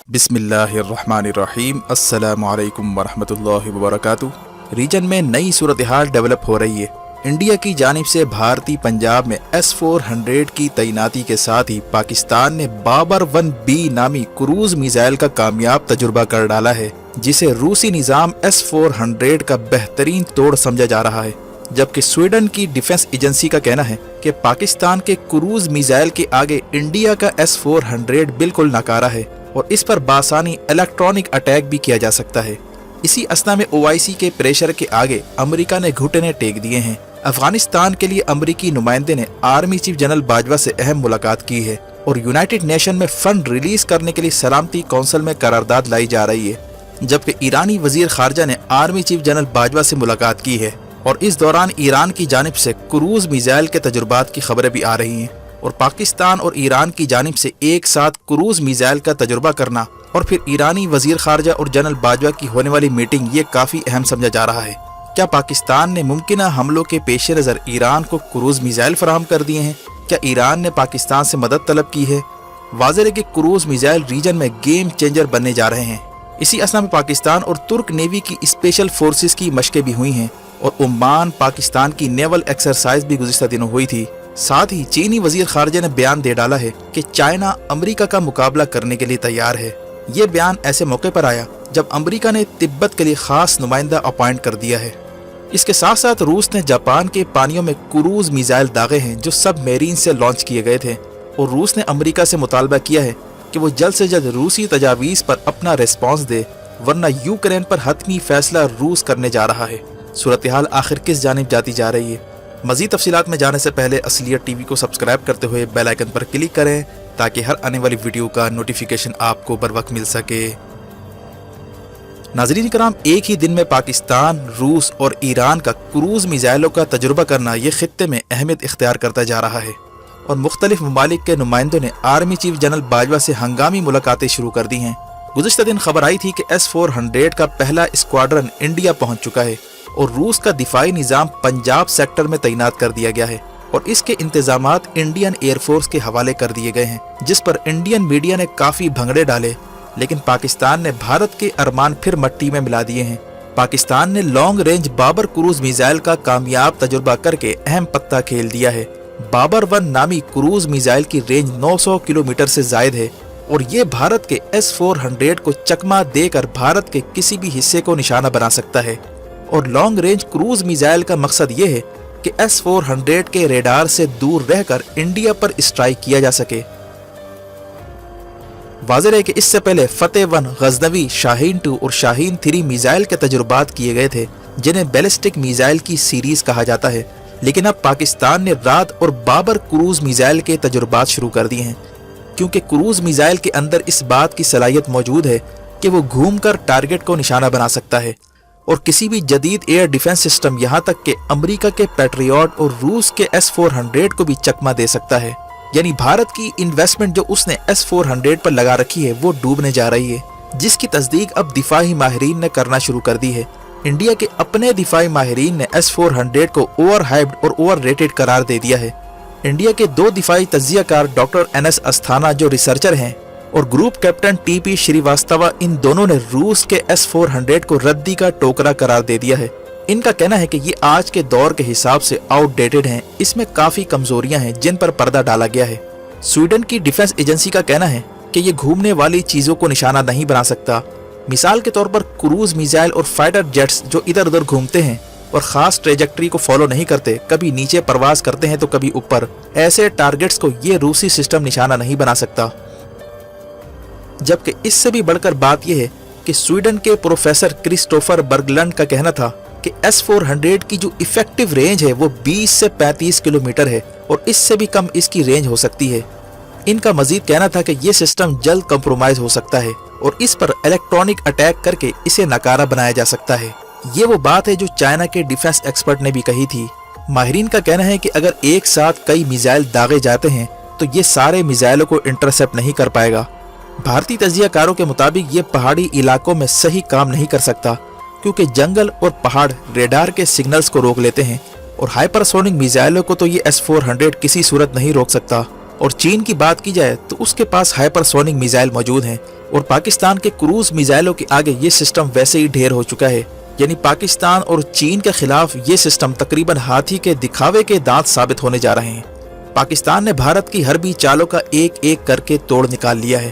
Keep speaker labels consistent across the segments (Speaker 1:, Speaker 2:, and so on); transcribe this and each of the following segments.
Speaker 1: बिस्मिल्लाहिर्रहमानिर्रहीम। अस्सलामु अलैकुम वरहमतुल्लाहि वबरकातुहू। रीजन में नई सूरत हाल डेवलप हो रही है। इंडिया की जानिब से भारतीय पंजाब में S-400 की तैनाती के साथ ही पाकिस्तान ने बाबर 1B नामी क्रूज मिसाइल का कामयाब तजुर्बा कर डाला है, जिसे रूसी निज़ाम S-400 का बेहतरीन तोड़ समझा जा रहा है। जबकि स्वीडन की डिफेंस एजेंसी का कहना है कि पाकिस्तान के क्रूज मिसाइल के आगे इंडिया का S-400 बिल्कुल नकारा है और इस पर बासानी इलेक्ट्रॉनिक अटैक भी किया जा सकता है। इसी असना में OIC के प्रेशर के आगे अमेरिका ने घुटने टेक दिए हैं। अफगानिस्तान के लिए अमेरिकी नुमाइंदे ने आर्मी चीफ जनरल बाजवा से अहम मुलाकात की है और यूनाइटेड नेशन में फंड रिलीज करने के लिए सलामती कौंसिल में करारदाद लाई जा रही है। जबकि ईरानी वजीर खारजा ने आर्मी चीफ जनरल बाजवा से मुलाकात की है और इस दौरान ईरान की जानिब से क्रूज मिसाइल के तजुर्बात की खबरें भी आ रही हैं और पाकिस्तान और ईरान की जानिब से एक साथ क्रूज मिसाइल का तजुर्बा करना और फिर ईरानी वजीर खारजा और जनरल बाजवा की होने वाली मीटिंग, ये काफ़ी अहम समझा जा रहा है। क्या पाकिस्तान ने मुमकिन हमलों के पेश नज़र ईरान को क्रूज मिसाइल फराहम कर दिए हैं? क्या ईरान ने पाकिस्तान से मदद तलब की है? वाज़ेह है कि क्रूज मिसाइल रीजन में गेम चेंजर बनने जा रहे हैं। इसी असना में पाकिस्तान और तुर्क नेवी की स्पेशल फोर्सेस की मशकें भी हुई हैं और ओमान पाकिस्तान की नेवल एक्सरसाइज भी गुज़िश्ता दिनों हुई थी। साथ ही चीनी वजीर खारजा ने बयान दे डाला है कि चाइना अमेरिका का मुकाबला करने के लिए तैयार है। ये बयान ऐसे मौके पर आया जब अमेरिका ने तिब्बत के लिए खास नुमाइंदा अपॉइंट कर दिया है। इसके साथ साथ रूस ने जापान के पानियों में क्रूज मिसाइल दागे हैं जो सब मेरीन से लॉन्च किए गए थे और रूस ने अमेरिका से मुतालबा किया है कि वो जल्द से जल्द रूसी तजावीज़ पर अपना रिस्पॉन्स दे, वरना यूक्रेन पर हतमी फैसला रूस करने जा रहा है। सूरत हाल आखिर किस जानिब जाती जा रही है? मज़ीद तफसीलात में जाने से पहले असलियत टीवी को सब्सक्राइब करते हुए बेल आइकन पर क्लिक करें ताकि हर आने वाली वीडियो का नोटिफिकेशन आपको बर वक्त मिल सके। नाज़रीन कराम, एक ही दिन में पाकिस्तान, रूस और ईरान का क्रूज मिसाइलों का तजुर्बा करना ये खित्ते में अहमियत इख्तियार करता जा रहा है और मुख्तलिफ ममालिक के नुमाइंदों ने आर्मी चीफ जनरल बाजवा से हंगामी मुलाकातें शुरू कर दी हैं। गुज़िश्ता दिन खबर आई थी कि S-400 का पहला स्क्वाड्रन इंडिया पहुंच चुका है और रूस का दिफाई निज़ाम पंजाब सेक्टर में तैनात कर दिया गया है और इसके इंतजामात इंडियन एयरफोर्स के हवाले कर दिए गए हैं, जिस पर इंडियन मीडिया ने काफ़ी भंगड़े डाले। लेकिन पाकिस्तान ने भारत के अरमान फिर मट्टी में मिला दिए हैं। पाकिस्तान ने long range Babur cruise missile का कामयाब तजुर्बा करके अहम पत्ता खेल दिया है। बाबर 1 नामी क्रूज मिसाइल की रेंज 900 किलोमीटर से जायद है और ये भारत के S-400 को चकमा देकर भारत के किसी भी हिस्से को निशाना बना सकता है। और लॉन्ग रेंज क्रूज मिसाइल का मकसद ये है कि S-400 के रेडार से दूर रहकर इंडिया पर स्ट्राइक किया जा सके। वाज़ेह है कि इससे पहले फतेह 1, गजनवी, शाहीन 2 और शाहीन 3 मिसाइल के तजुर्बात किए गए थे, जिन्हें बैलिस्टिक मिसाइल की सीरीज कहा जाता है। लेकिन अब पाकिस्तान ने रात और बाबर क्रूज मिसाइल के तजुर्बात शुरू कर दिए हैं, क्योंकि क्रूज मिसाइल के अंदर इस बात की सलाहियत मौजूद है कि वो घूमकर टारगेट को निशाना बना सकता है और किसी भी जदीद एयर डिफेंस सिस्टम, यहाँ तक कि अमेरिका के पैट्रियट और रूस के S-400 को भी चकमा दे सकता है। यानी भारत की इन्वेस्टमेंट जो उसने S-400 पर लगा रखी है वो डूबने जा रही है, जिसकी तस्दीक अब दिफाई माहिरीन ने करना शुरू कर दी है। इंडिया के अपने दिफाई माहिरीन ने S-400 को ओवर हाइप्ड और ओवर रेटेड करार दे दिया है। इंडिया के 2 दिफाई तज्जियाकार डॉक्टर NS अस्थाना जो रिसर्चर हैं और ग्रुप कैप्टन TP श्रीवास्तवा, इन दोनों ने रूस के S-400 को रद्दी का टोकरा करार दे दिया है। इनका कहना है कि ये आज के दौर के हिसाब से आउटडेटेड हैं, इसमें काफ़ी कमजोरियां हैं जिन पर पर्दा डाला गया है। स्वीडन की डिफेंस एजेंसी का कहना है कि ये घूमने वाली चीज़ों को निशाना नहीं बना सकता। मिसाल के तौर पर क्रूज मिसाइल और फाइटर जेट्स जो इधर उधर घूमते हैं और ख़ास ट्रेजेक्ट्री को फॉलो नहीं करते, कभी नीचे परवाज करते हैं तो कभी ऊपर, ऐसे टारगेट्स को ये रूसी सिस्टम निशाना नहीं बना सकता। जबकि इससे भी बढ़कर बात यह है कि स्वीडन के प्रोफेसर क्रिस्टोफर बर्गलंड का कहना था कि S-400 की जो इफेक्टिव रेंज है वो 20 से 35 किलोमीटर है और इससे भी कम इसकी रेंज हो सकती है। इनका मजीद कहना था कि ये सिस्टम जल्द कंप्रोमाइज हो सकता है और इस पर इलेक्ट्रॉनिक अटैक करके इसे नकारा बनाया जा सकता है। ये वो बात है जो चाइना के डिफेंस एक्सपर्ट ने भी कही थी। माहिरीन का कहना है कि अगर एक साथ कई मिसाइल दागे जाते हैं तो ये सारे मिसाइलों को इंटरसेप्ट नहीं कर पाएगा। भारतीय तज्जियाकारों के मुताबिक ये पहाड़ी इलाकों में सही काम नहीं कर सकता, क्योंकि जंगल और पहाड़ रेडार के सिग्नल्स को रोक लेते हैं और हाइपरसोनिक मिसाइलों को तो ये S-400 किसी सूरत नहीं रोक सकता। और चीन की बात की जाए तो उसके पास हाइपरसोनिक मिसाइल मौजूद हैं, اور پاکستان کے کروز میزائلوں کے آگے یہ سسٹم ویسے ہی ڈھیر ہو چکا ہے، یعنی پاکستان اور چین کے خلاف یہ سسٹم تقریباً ہاتھی کے دکھاوے کے دانت ثابت ہونے جا رہے ہیں۔ پاکستان نے بھارت کی حربی چالوں کا ایک ایک کر کے توڑ نکال لیا ہے۔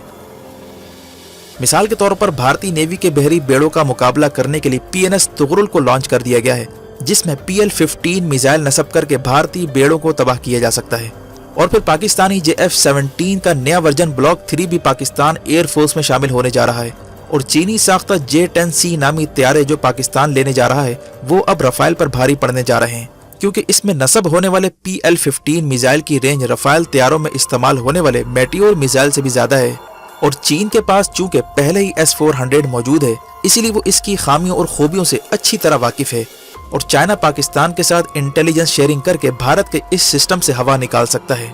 Speaker 1: مثال کے طور پر بھارتی نیوی کے بحری بیڑوں کا مقابلہ کرنے کے لیے PNS تغرل کو لانچ کر دیا گیا ہے، جس میں PL-15 میزائل نصب کر کے بھارتی بیڑوں کو تباہ کیا جا سکتا ہے۔ اور پھر پاکستانی JF-17 کا نیا ورژن بلاک 3 بھی پاکستان ایئر فورس میں شامل ہونے جا رہا ہے، اور چینی ساختہ J-10C نامی طیارے جو پاکستان لینے جا رہا ہے وہ اب رفائل پر بھاری پڑنے جا رہے ہیں، کیونکہ اس میں نصب ہونے والے PL-15 میزائل کی رینج رفائل طیاروں میں استعمال ہونے والے میٹیور میزائل سے بھی زیادہ ہے، اور چین کے پاس چونکہ پہلے ہی S-400 موجود ہے، اسی لیے وہ اس کی خامیوں اور خوبیوں سے اچھی طرح واقف ہے، اور چائنا پاکستان کے ساتھ انٹیلیجنس شیئرنگ کر کے بھارت کے اس سسٹم سے ہوا نکال سکتا ہے۔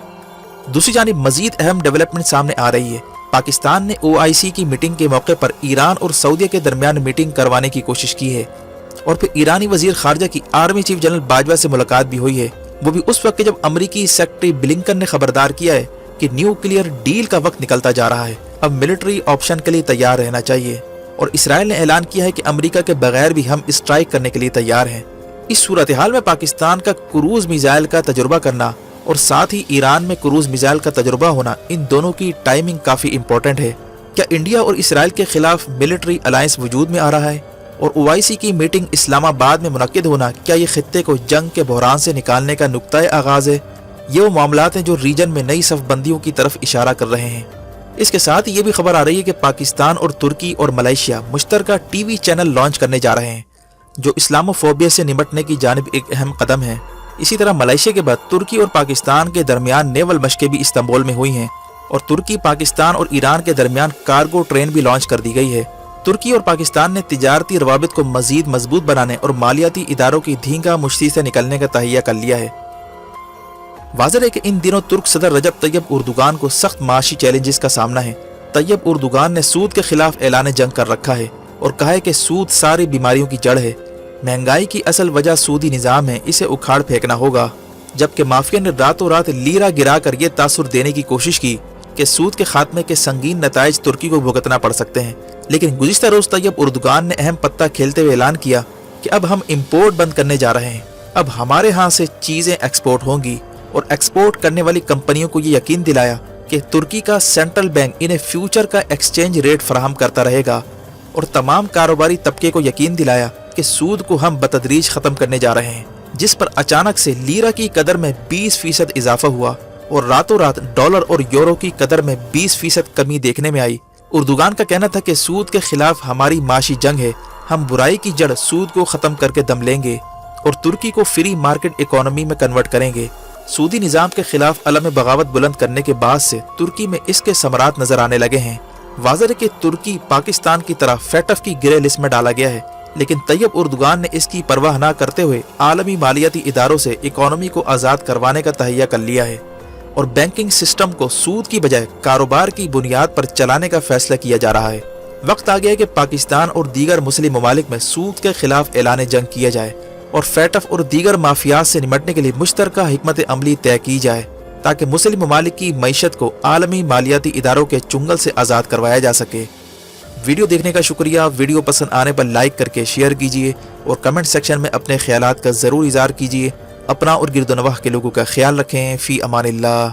Speaker 1: دوسری جانب مزید اہم ڈیولپمنٹ سامنے آ رہی ہے۔ پاکستان نے OIC کی میٹنگ کے موقع پر ایران اور سعودیہ کے درمیان میٹنگ کروانے کی کوشش کی ہے، اور پھر ایرانی وزیر خارجہ کی آرمی چیف جنرل باجوہ سے ملاقات بھی ہوئی ہے، وہ بھی اس وقت جب امریکی سیکرٹری بلنکن نے خبردار کیا ہے کہ نیوکلیئر ڈیل کا وقت نکلتا جا رہا ہے، اب ملٹری آپشن کے لیے تیار رہنا چاہیے، اور اسرائیل نے اعلان کیا ہے کہ امریکہ کے بغیر بھی ہم اسٹرائک کرنے کے لیے تیار ہیں۔ اس صورتحال میں پاکستان کا کروز میزائل کا تجربہ کرنا اور ساتھ ہی ایران میں کروز میزائل کا تجربہ ہونا، ان دونوں کی ٹائمنگ کافی امپورٹنٹ ہے۔ کیا انڈیا اور اسرائیل کے خلاف ملٹری الائنس وجود میں آ رہا ہے؟ اور OIC کی میٹنگ اسلام آباد میں منعقد ہونا کیا یہ خطے کو جنگ کے بحران سے نکالنے کا نقطۂ آغاز ہے؟ یہ وہ معاملات ہیں جو ریجن میں نئی صف بندیوں کی طرف اشارہ کر رہے ہیں۔ اس کے ساتھ یہ بھی خبر آ رہی ہے کہ پاکستان اور ترکی اور ملائیشیا مشترکہ TV چینل لانچ کرنے جا رہے ہیں، جو اسلاموفوبیا سے نمٹنے کی جانب ایک اہم قدم ہے۔ اسی طرح ملائیشیا کے بعد ترکی اور پاکستان کے درمیان نیول مشقیں بھی استنبول میں ہوئی ہیں، اور ترکی، پاکستان اور ایران کے درمیان کارگو ٹرین بھی لانچ کر دی گئی ہے۔ ترکی اور پاکستان نے تجارتی روابط کو مزید مضبوط بنانے اور مالیاتی اداروں کی دھینگا مشتی سے نکلنے کا تہیہ کر لیا ہے۔ واضح ہے کہ ان دنوں ترک صدر رجب طیب اردوغان کو سخت معاشی چیلنجز کا سامنا ہے۔ طیب اردوغان نے سود کے خلاف اعلان جنگ کر رکھا ہے اور کہا ہے کہ سود ساری بیماریوں کی جڑ ہے، مہنگائی کی اصل وجہ سودی نظام ہے، اسے اکھاڑ پھینکنا ہوگا، جبکہ مافیا نے راتوں رات لیرا گرا کر یہ تاثر دینے کی کوشش کی کہ سود کے خاتمے کے سنگین نتائج ترکی کو بھگتنا پڑ سکتے ہیں۔ لیکن گزشتہ روز طیب اردوغان نے اہم پتہ کھیلتے ہوئے اعلان کیا کہ اب ہم امپورٹ بند کرنے جا رہے ہیں، اب ہمارے ہاں سے چیزیں ایکسپورٹ ہوں گی، اور ایکسپورٹ کرنے والی کمپنیوں کو یہ یقین دلایا کہ ترکی کا سینٹرل بینک انہیں فیوچر کا ایکسچینج ریٹ فراہم کرتا رہے گا، اور تمام کاروباری طبقے کو یقین دلایا کہ سود کو ہم بتدریج ختم کرنے جا رہے ہیں، جس پر اچانک سے لیرا کی قدر میں 20% اضافہ ہوا اور راتوں رات ڈالر اور یورو کی قدر میں 20% کمی دیکھنے میں آئی۔ اردوغان کا کہنا تھا کہ سود کے خلاف ہماری معاشی جنگ ہے، ہم برائی کی جڑ سود کو ختم کر کے دم لیں گے اور ترکی کو فری مارکیٹ اکانومی میں کنورٹ کریں گے۔ سودی نظام کے خلاف علم بغاوت بلند کرنے کے بعد سے ترکی میں اس کے ثمرات نظر آنے لگے ہیں۔ واضح ہے کہ ترکی پاکستان کی طرح فیٹف کی گرے لسٹ میں ڈالا گیا ہے، لیکن طیب اردوغان نے اس کی پرواہ نہ کرتے ہوئے عالمی مالیاتی اداروں سے اکانومی کو آزاد کروانے کا تہیہ کر لیا ہے، اور بینکنگ سسٹم کو سود کی بجائے کاروبار کی بنیاد پر چلانے کا فیصلہ کیا جا رہا ہے۔ وقت آ گیا ہے کہ پاکستان اور دیگر مسلم ممالک میں سود کے خلاف اعلان جنگ کیا جائے اور فیٹف اور دیگر مافیات سے نمٹنے کے لیے مشترکہ حکمت عملی طے کی جائے، تاکہ مسلم ممالک کی معیشت کو عالمی مالیاتی اداروں کے چنگل سے آزاد کروایا جا سکے۔ ویڈیو دیکھنے کا شکریہ۔ ویڈیو پسند آنے پر لائک کر کے شیئر کیجیے اور کمنٹ سیکشن میں اپنے خیالات کا ضرور اظہار کیجیے۔ اپنا اور گرد و نواح کے لوگوں کا خیال رکھیں۔ فی امان اللہ۔